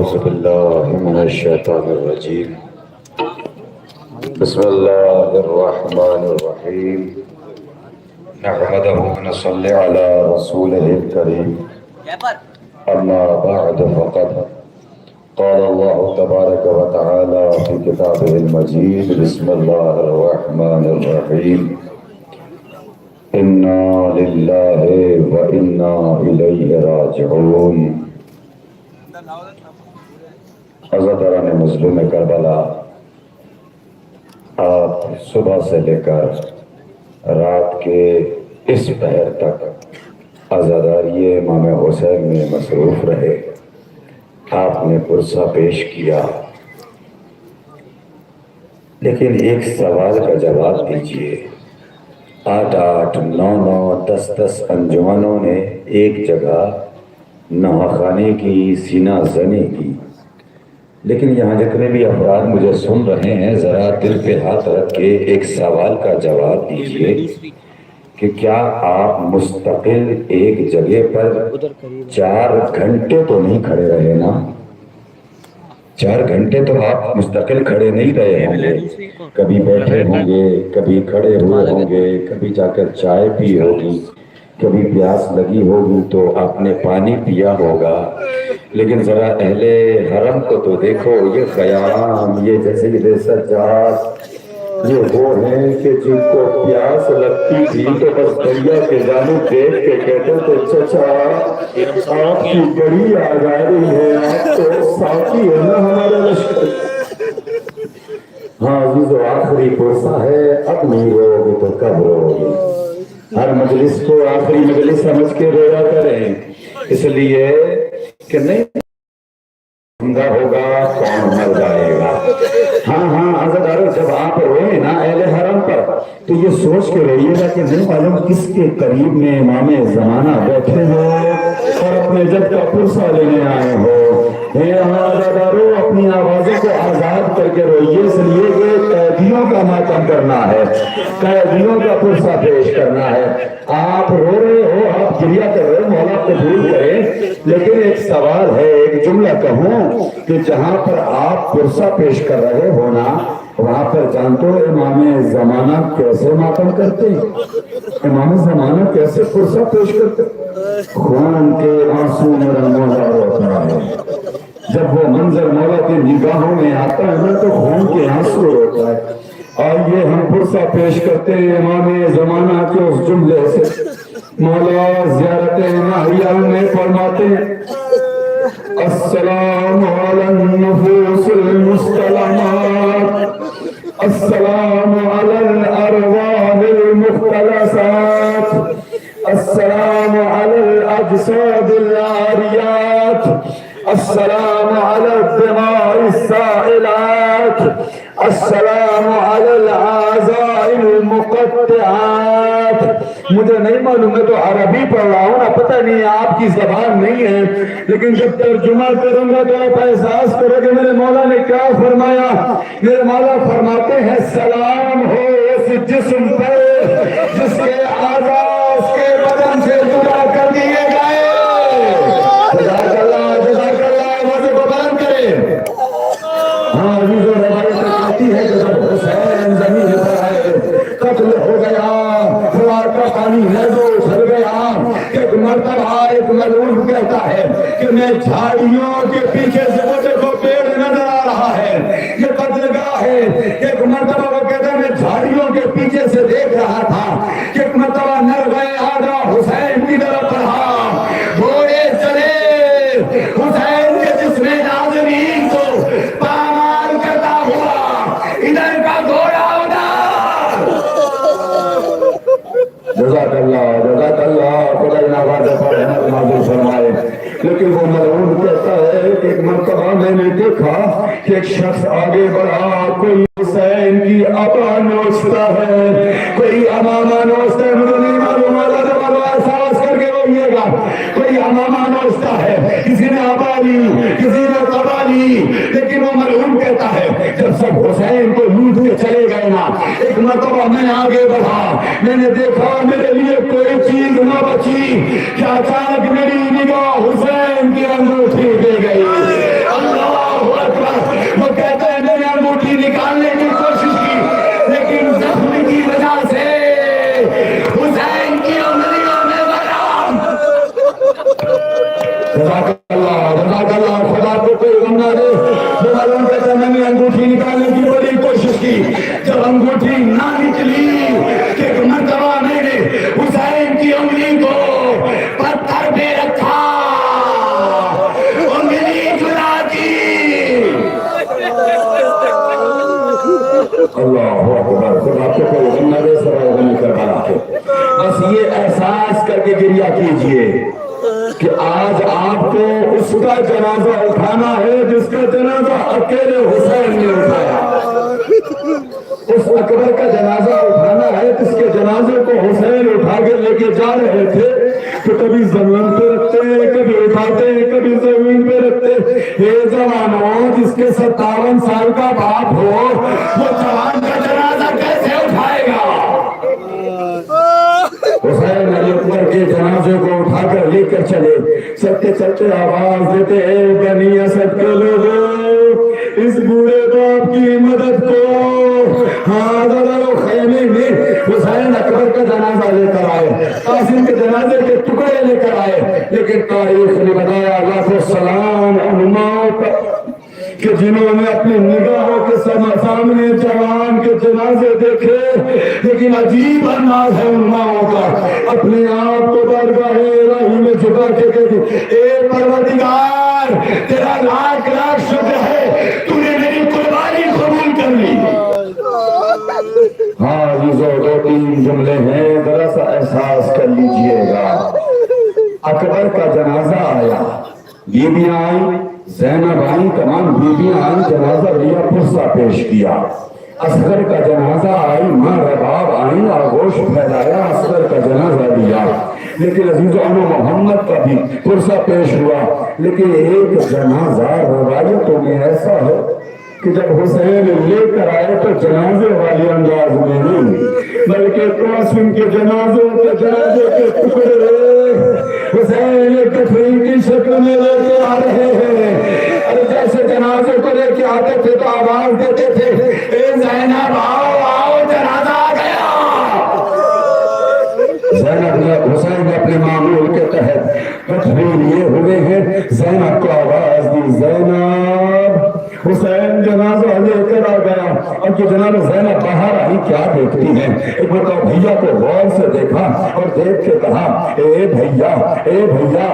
أعوذ بالله من الشيطان الرجيم بسم الله الرحمن الرحيم نحمده ونصلي على رسوله الكريم أما بعد فقد قال الله تبارك وتعالى في كتابه المجيد بسم الله الرحمن الرحيم إنا لله وإنا إليه راجعون عزاداران مظلوم کربلا، آپ صبح سے لے کر رات کے اس پہر تک عزاداری امام حسین میں مصروف رہے۔ آپ نے پرسہ پیش کیا، لیکن ایک سوال کا جواب دیجئے۔ 8-8 9-9 10-10 انجمنوں نے ایک جگہ نواخانے کی، سینہ زنی کی، لیکن یہاں جتنے بھی افراد مجھے سن رہے ہیں ذرا دل پہ ہاتھ رکھ کے ایک سوال کا جواب دیجئے کہ کیا آپ مستقل ایک جگہ پر 4 گھنٹے تو نہیں کھڑے رہے نا؟ 4 گھنٹے تو آپ مستقل کھڑے نہیں رہے ہوں گے، کبھی بیٹھے ہوں گے، کبھی کھڑے ہوئے ہوں گے، کبھی جا کر چائے پی ہوگی، کبھی پیاس لگی ہوگی تو آپ نے پانی پیا ہوگا۔ لیکن ذرا اہل حرم کو تو دیکھو، یہ خیام، یہ جیسے سجاد، یہ وہ ہیں کہ جن کو پیاس لگتی تھی تو بس دریا کے جانب دیکھ کے کہتے تھے چچا آپ کی گڑی آ جا رہی ہے، آپ تو ساتھی ہے نا ہمارے لشکر۔ ہاں عزیزو، آخری پرسہ ہے، اب نہیں روگی تو کب روگی؟ ہر مجلس کو آخری مجلس سمجھ کے رویا کریں، اس لیے کہ نہیں زندہ ہوگا کون مر جائے گا۔ ہاں عزادارو، جب آپ روئے نا اہل حرم پر تو یہ سوچ کے روئیے گا کہ نہیں معلوم کس کے قریب میں امام زمانہ بیٹھے ہو اور اپنے جب کا پرسہ لینے آئے ہو۔ عزادارو، اپنی آوازوں کو آزاد کر کے روئیے، اس لیے کہ قیدیوں کا ماتم کرنا ہے، قیدیوں کا پرسہ پیش کرنا ہے۔ آپ رو رہے ہو، آپ گریہ کر رہے ہو، مولا قبول کرے، لیکن ایک سوال ہے، ایک جملہ کہوں کہ جہاں پر آپ پرسہ پیش کر رہے ہو نا، وہاں پر جانتے ہو امام زمانہ کیسے ماتم کرتے ہیں؟ امام زمانہ کیسے پرسہ پیش کرتے؟ خون کے آنسو میرا مولا روتا ہے۔ جب وہ منظر مولا کی نگاہوں میں آتا ہے نا تو خون کے آنسو روتا ہے۔ آئیے ہم پرسہ پیش کرتے ہیں امام زمانہ کے اس جملے سے۔ مولا زیارت ناہیہ میں فرماتے ہیں السلام علی النفوس المستلمات، السلام علی الارواح المختلسات، السلام علی الاجساد العاریات، السلام علی الدماء السائلات، السلام علی الاعضاء المقطعات۔ مجھے نہیں معلوم، میں تو عربی پڑھ رہا ہوں نا، پتہ نہیں آپ کی زبان نہیں ہے، لیکن جب ترجمہ کروں گا تو آپ احساس کرو کہ میرے مولا نے کیا فرمایا۔ میرے مولا فرماتے ہیں سلام ہو اس جسم پر جس کے اعضاء اس کے بدن سے جدا کر دیے گئے۔ جزاک اللہ، جزاک اللہ، آوازیں کو بلند کریں۔ ہاں عزیزو، روایت کہتی ہے کہ جب حسین زمین پر آئے قتل ہو گیا، خوار کا پانی لہو چل گیا، ایک مرتبہ ایک ملعون کہتا ہے کہ میں جھاڑیوں کے پیچھے سے مجھے کو پیڑ نظر آ رہا ہے، یہ قتلگاہ ہے۔ ایک مرتبہ وہ کہتا ہے میں جھاڑیوں کے پیچھے سے دیکھ رہا تھا، ایک مرتبہ نرغے آدھا حسین کی طرف پڑھا، گھوڑے چلے حسین کے جسم ناظرین کو پامال کرتا ہوا، ادھر کا گھوڑا ادھر۔ جزاک اللہ، جزاک اللہ، خدا ان آوازیں پر رحمت نازل فرمائے۔ لیکن وہ ملعون کہتا ہے کہ ایک مرتبہ میں نے دیکھا کہ ایک شخص آگے بڑھا، کوئی حسین کی ابا نوچتا ہے، کوئی امامہ نوچتا ہے، مجھے نہیں معلوم، اللہ جب احساس کر کے روئیے گا، کوئی امامہ نوچتا ہے، کسی نے ابا لی، کسی نے قبا لی، لیکن وہ ملعون کہتا ہے جب سب حسین کو لوٹ کے چلے گئے نا، ایک مرتبہ میں آگے بڑھا، میں نے دیکھا میرے لیے کوئی چیز نہ بچی کہ اچانک میری نگاہ حسین کی انگوٹھی دے گئی۔ اللہ جزاک اللہ خدا کو کوئی غم نہ دے. وہ معلوم کہتا میں نے انگوٹھی نکالنے کی بڑی کوشش کی, جب انگوٹھی نہ نکلی کہ ایک مرتبہ میں نے حسین کی انگلی کو پتھر پہ رکھا, انگلی جلا دی. اللہ اکبر. خدا کو کوئی غم نہ دے سوائے غم کربلا کے. بس یہ احساس کر کے گریہ کیجئے کہ آج آپ کو اس کا جنازہ اٹھانا ہے جس کا جنازہ اکیلے حسین نے اٹھایا. اس اکبر کا جنازہ اٹھانا ہے جس کے جنازے کو حسین اٹھا کے لے کے جا رہے تھے. تو کبھی زمین پہ رکھتے ہیں, کبھی اٹھاتے ہیں, کبھی زمین پہ رکھتے. یہ جوانوں جس کے 57 سال کا باپ ہو وہ جوان کا جنازہ کیسے اٹھائے گا؟ حسین علی اکبر کے جنازے کو اٹھا کر لے کر چلے. چلتے چلتے آواز دیتے اے بنی اسد کے لوگوں, اس بوڑھے باپ کی مدد کو. ہاں ذرا خیمے میں حسین اکبر کا جنازہ لے کر آئے, قاسم کے جنازے کے ٹکڑے لے کر آئے. لیکن تاریخ نے بتایا لاکھوں سلام ان ماؤں پر کہ جنہوں نے اپنی نگاہوں کے سامنے جوان کے جنازے دیکھے. لیکن عجیب انداز ہے ان ماؤں کا, اپنے آپ کو بارگاہ الہی میں جھکا کے کہتی اے پروردگار تیرا لاکھ لاکھ شکر ہے تو نے میری قربانی قبول کر لی. ہاں یہ دو تین جملے ہیں, ذرا سا احساس کر لیجئے گا. اکبر کا جنازہ آیا, بیویاں آئیں, زینب آئیں, تمام بیویاں آئیں, جنازہ لیا, پرسہ پیش کیا. اصغر کا جنازہ آئی, ماں رباب آئیں, آغوش پھیلایا, اصغر کا جنازہ لیا. لیکن عزیزو محمد کا بھی پرسہ پیش ہوا. لیکن ایک جنازہ روایتوں میں ایسا ہے کہ جب حسین لے کر آئے تو جنازے والے انداز میں نہیں, بلکہ قاسم کے جنازے کے ٹکڑے حسین کفن کی شکل میں لے کے آ رہے ہیں. اور جیسے جنازے کو لے کے آتے تھے تو آواز دیتے تھے اے زینب آؤ آؤ جنازہ آ گیا. زینب نے حسین نے اپنے معمول کے تحت تکبیر یہ ہوئے ہیں, زینب کو آواز دی, زینب. حسین جنازہ لے کر آ گیا. اب یہ جناب زینب باہر آئی, کیا دیکھتی ہیں؟ ایک مرتبہ بھیا کو غور سے دیکھا اور دیکھ کے کہا اے بھیا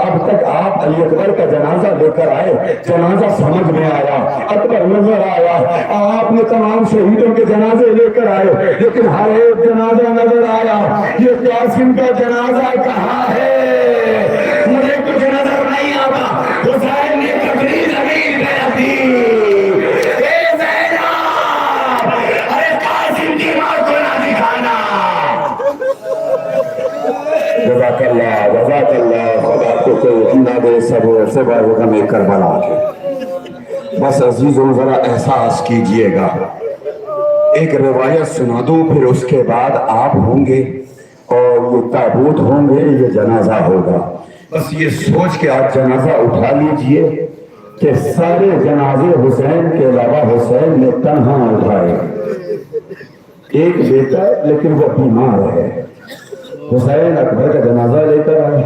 اب تک آپ علی اکبر کا جنازہ لے کر آئے, جنازہ سمجھ میں آیا, اکبر نظر آیا, آپ نے تمام شہیدوں کے جنازے لے کر آئے, لیکن ہر ایک جنازہ نظر آیا. یہ قاسم کا جنازہ کہاں ہے؟ مجھے کچھ نظر نہیں آتا. حسین نے کبھی زمین پہ رکھ دی. جزاک اللہ خدا کو کوئی اندہ دے سب غم کربلا کے. بس عزیزوں ذرا احساس کیجئے گا, ایک روایت سنا دوں, پھر اس کے بعد آپ ہوں گے اور یہ تابوت ہوں گے, یہ جنازہ ہوگا. بس یہ سوچ کے آپ جنازہ اٹھا لیجئے کہ سارے جنازے حسین کے علاوہ حسین نے تنہا اٹھائے. ایک بیٹا لیکن وہ بیمار ہے. حسین اکبر کا جنازہ لے کر آئے,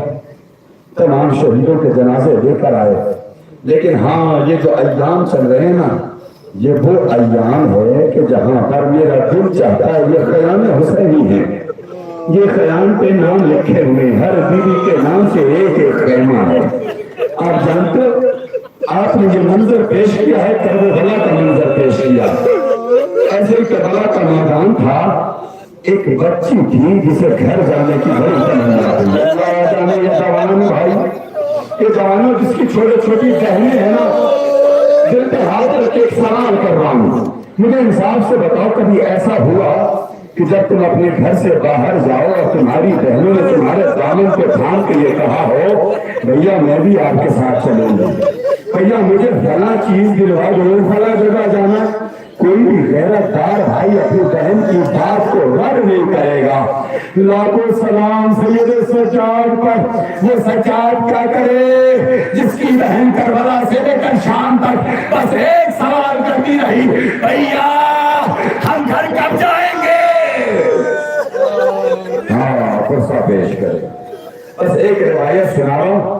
تمام شہیدوں کے جنازے لے کر آئے. لیکن ہاں یہ جو ایام چل رہے ہیں نا, یہ وہ ایام ہے کہ جہاں پر میرا دل چاہتا ہے یہ خیام حسینی ہے. یہ خیام پہ نام لکھے ہوئے, ہر بیوی کے نام سے ایک ایک خیمہ ہے. آپ جانتے ہو آپ نے یہ منظر پیش کیا ہے, کربلا کا منظر پیش کیا. ایسے کربلا کا میدان تھا, ایک بچی تھی جسے گھر جانے کی بڑی تمنا تھی. اللہ جانے یہ جوانوں بھائی, یہ جوانوں جس کی چھوٹی چھوٹی بہنیں ہیں نا, دل پہ ہاتھ رکھ کے ایک سوال کر رہا ہوں, مجھے انصاف سے بتاؤ کبھی ایسا ہوا کہ جب تم اپنے گھر سے باہر جاؤ اور تمہاری بہنوں نے تمہارے دامن پہ تھام کے یہ کہا ہو بھیا میں بھی آپ کے ساتھ چلوں گی, بھیا مجھے فلاں چیز دلوا دو, فلاں جگہ جانا. کوئی بھی غیرت دار بھائی اپنی بہن کی بات کو رد نہیں کرے گا. لاکھوں سلام سید سجاد پر. وہ سجاد کیا کرے جس کی بہن کربلا سے لے کر شام تک بس ایک سوال کرتی رہی, بھیا ہم گھر کب جائیں گے؟ ہاں پرسہ پیش کرے. بس ایک روایت سناؤ,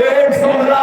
116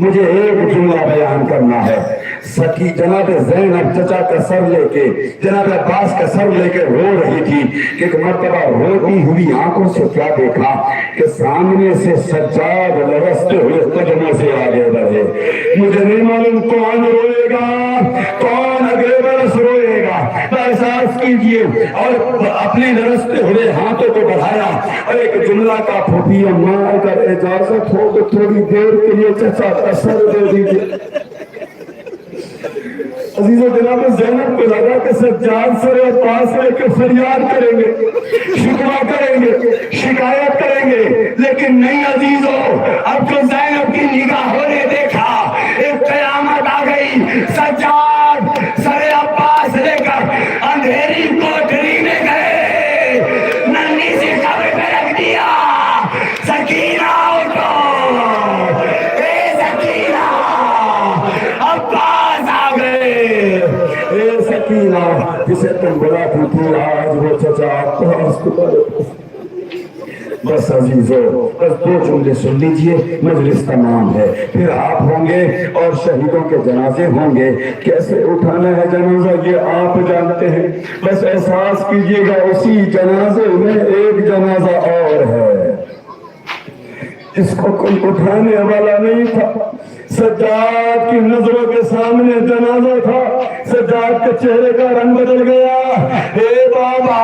مجھے ایک جملہ بیان کرنا ہے. سکی جناب زینب چچا کا سر لے کے، جناب عباس کا سر لے کے رو رہی تھی کہ ایک مرتبہ روتی ہوئی آنکھوں سے کیا دیکھا کہ سامنے سے سجاد لرزتے ہوئے قدموں سے آگے بڑھے. مجھے نہیں معلوم کون روئے گا، کون اگلے برس روئے گا. احساس کیجئے اور اپنے لرزتے ہوئے ہاتھوں کو بڑھایا اور ایک جملہ کا پھوپھیا مار کر اجازت ہو تو تھوڑی دیر کے لیے چچا کا سر دے دیجیے. عزیزو جناب زینب کو لگا کہ سجاد سر پاس لے کے فریاد کریں گے، شکوہ کریں گے، شکایت کریں گے، لیکن نہیں عزیزو. اب تو زینب کی نگاہوں نے دیکھا ایک قیامت آ گئی. سجاد سر عباس لے کر اندھیری کوٹری میں گئے، ننھی سی قبر پہ رکھ دیا. سکینہ اٹھو، اے سکینہ، عباس آ گئے. اے سکینہ جسے تم بلاتی تھی آج وہ چچا عباس تمہارے پاس. بس عزیزو بس دو جملے سن لیجئے، مجلس تمام ہے. پھر آپ ہوں گے اور شہیدوں کے جنازے ہوں گے. کیسے اٹھانا ہے جنازہ یہ آپ جانتے ہیں. بس احساس کیجئے گا اسی جنازے میں ایک جنازہ اور ہے جس کو کوئی اٹھانے والا نہیں تھا. سجاد کی نظروں کے سامنے جنازہ تھا. سجاد کے چہرے کا رنگ بدل گیا. اے بابا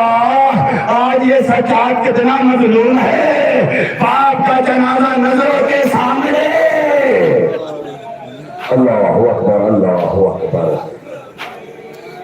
آج یہ سجاد کتنا مظلوم ہے، باپ کا جنازہ نظروں کے سامنے. اللہ اکبر، اللہ اکبر.